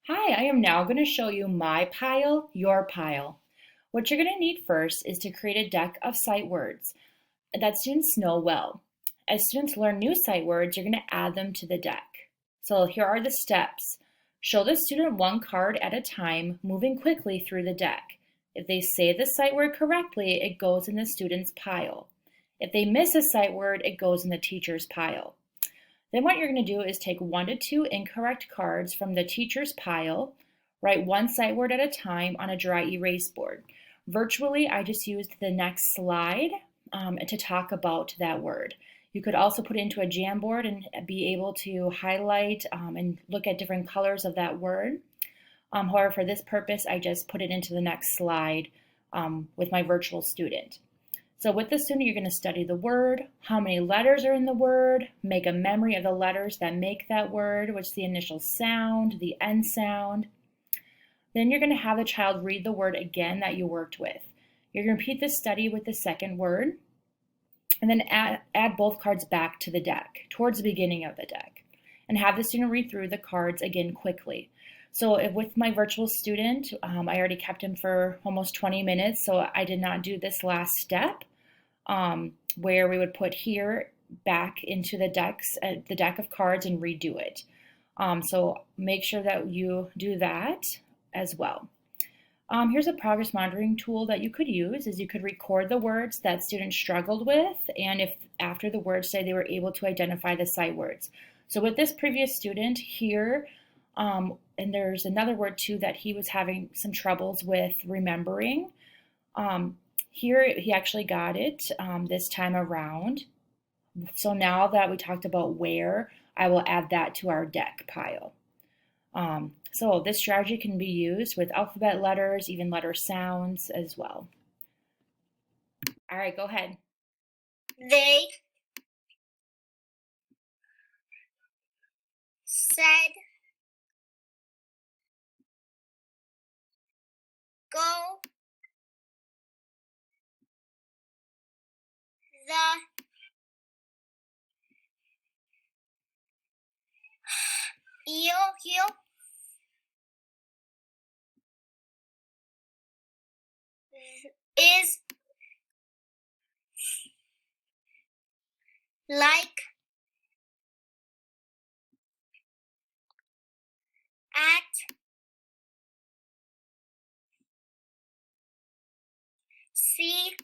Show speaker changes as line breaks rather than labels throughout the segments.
Hi, I am now going to show you my pile, your pile. What you're going to need first is to create a deck of sight words that students know well. As students learn new sight words, you're going to add them to the deck. So here are the steps. Show the student one card at a time, moving quickly through the deck. If they say the sight word correctly, it goes in the student's pile. If they miss a sight word, it goes in the teacher's pile. Then what you're going to do is take 1 to 2 incorrect cards from the teacher's pile, write one sight word at a time on a dry erase board. Virtually, I just used the next slide to talk about that word. You could also put it into a Jamboard and be able to highlight and look at different colors of that word. However, for this purpose, I just put it into the next slide with my virtual student. So with the student, you're going to study the word, how many letters are in the word, make a memory of the letters that make that word, which is the initial sound, the end sound. Then you're going to have the child read the word again that you worked with. You're going to repeat this study with the second word, and then add both cards back to the deck, towards the beginning of the deck, and have the student read through the cards again quickly. So if with my virtual student, I already kept him for almost 20 minutes, so I did not do this last step where we would put here back into the deck of cards and redo it. So make sure that you do that as well. Here's a progress monitoring tool that you could use is you could record the words that students struggled with and if after the words say they were able to identify the sight words. So with this previous student here, and there's another word too that he was having some troubles with remembering. Here he actually got it this time around. So now that we talked about where, I will add that to our deck pile. So this strategy can be used with alphabet letters, even letter sounds as well. All right, go ahead.
They said go the eel is like at sea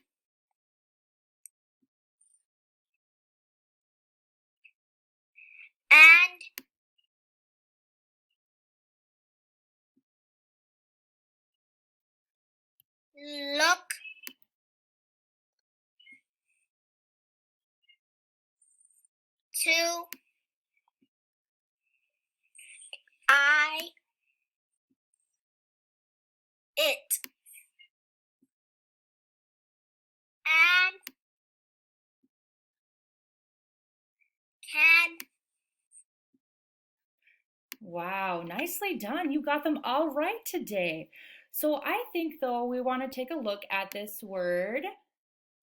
and look to I it and can.
Wow, nicely done. You got them all right today. So I think though we want to take a look at this word,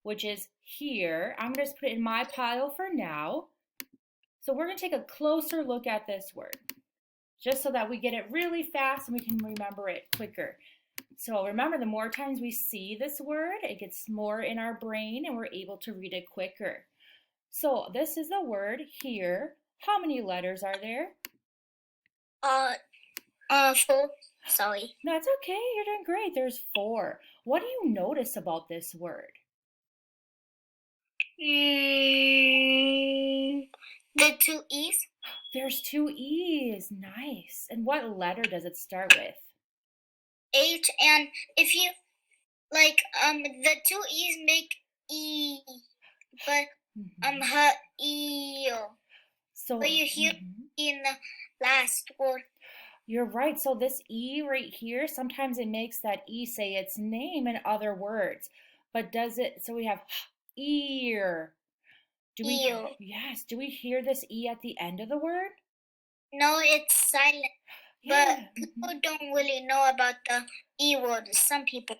which is here. I'm going to just put it in my pile for now. So we're going to take a closer look at this word, just so that we get it really fast and we can remember it quicker. So remember, the more times we see this word, it gets more in our brain and we're able to read it quicker. So this is the word here. How many letters are there?
4. Sorry.
No, it's okay. You're doing great. There's 4. What do you notice about this word?
The 2 E's.
There's 2 E's. Nice. And what letter does it start with?
H, and if you like the 2 E's make E, but her eel.
So
But you hear in the last word.
you're right. So this E right here, sometimes it makes that E say its name in other words. But does it, so we have ear. Do we,
Eel.
yes, do we hear this E at the end of the word?
No, it's silent.
Yeah.
But people don't really know about the E word. Some people.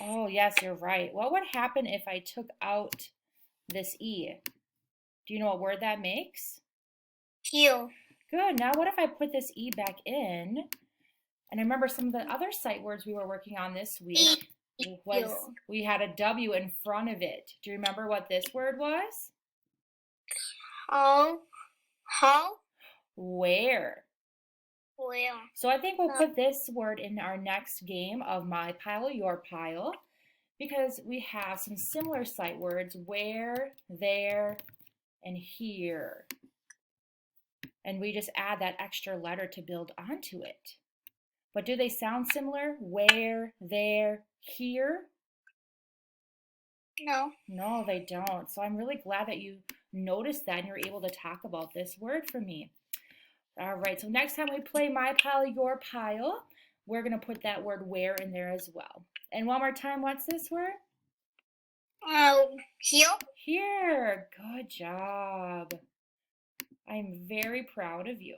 Oh, yes, you're right. What would happen if I took out this E? Do you know what word that makes?
Heel.
Good. Now what if I put this E back in? And I remember some of the other sight words we were working on this week was we had a W in front of it. Do you remember what this word was?
How?
Where.
Where?
So I think we'll put this word in our next game of My Pile, Your Pile, because we have some similar sight words, where, there, and here. And we just add that extra letter to build onto it. But do they sound similar? Where, there, here?
No.
No, they don't. So I'm really glad that you noticed that and you're able to talk about this word for me. All right, so next time we play My Pile, Your Pile, we're going to put that word where in there as well. And one more time, what's this word?
Here.
Here. Good job. I'm very proud of you.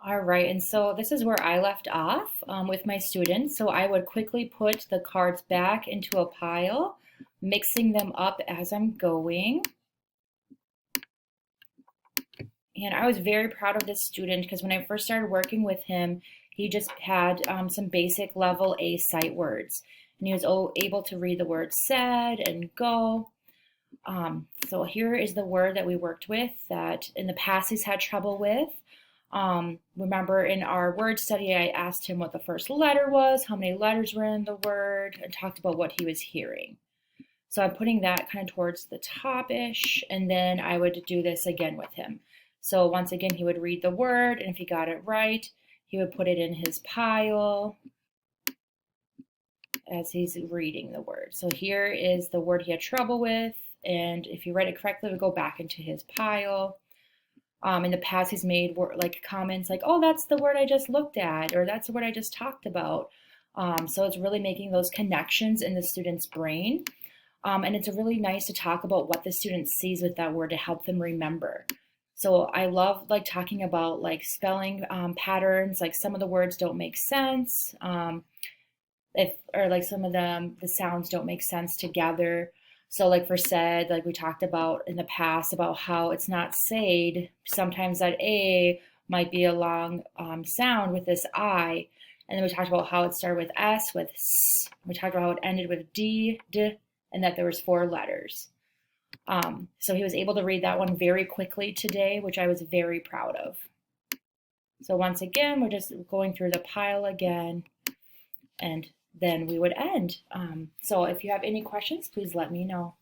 All right, and so this is where I left off with my students. So I would quickly put the cards back into a pile, mixing them up as I'm going. And I was very proud of this student because when I first started working with him, he just had some basic level A sight words. And he was able to read the word said and go. So here is the word that we worked with that in the past he's had trouble with. Remember in our word study, I asked him what the first letter was, how many letters were in the word, and talked about what he was hearing. So I'm putting that kind of towards the top-ish, and then I would do this again with him. So once again, he would read the word, and if he got it right, he would put it in his pile as he's reading the word. So here is the word he had trouble with, and if you read it correctly, it would go back into his pile. In the past, he's made like comments like, oh, that's the word I just looked at, or that's the word I just talked about. So it's really making those connections in the student's brain. And it's really nice to talk about what the student sees with that word to help them remember. So I love like talking about like spelling patterns, like some of the words don't make sense, or like some of them, the sounds don't make sense together. So like for said, like we talked about in the past about how it's not said. Sometimes that A might be a long sound with this I. And then we talked about how it started with S, with S. We talked about how it ended with D, and that there was 4 letters. So he was able to read that one very quickly today, which I was very proud of. So once again, we're just going through the pile again, and then we would end. So if you have any questions, please let me know.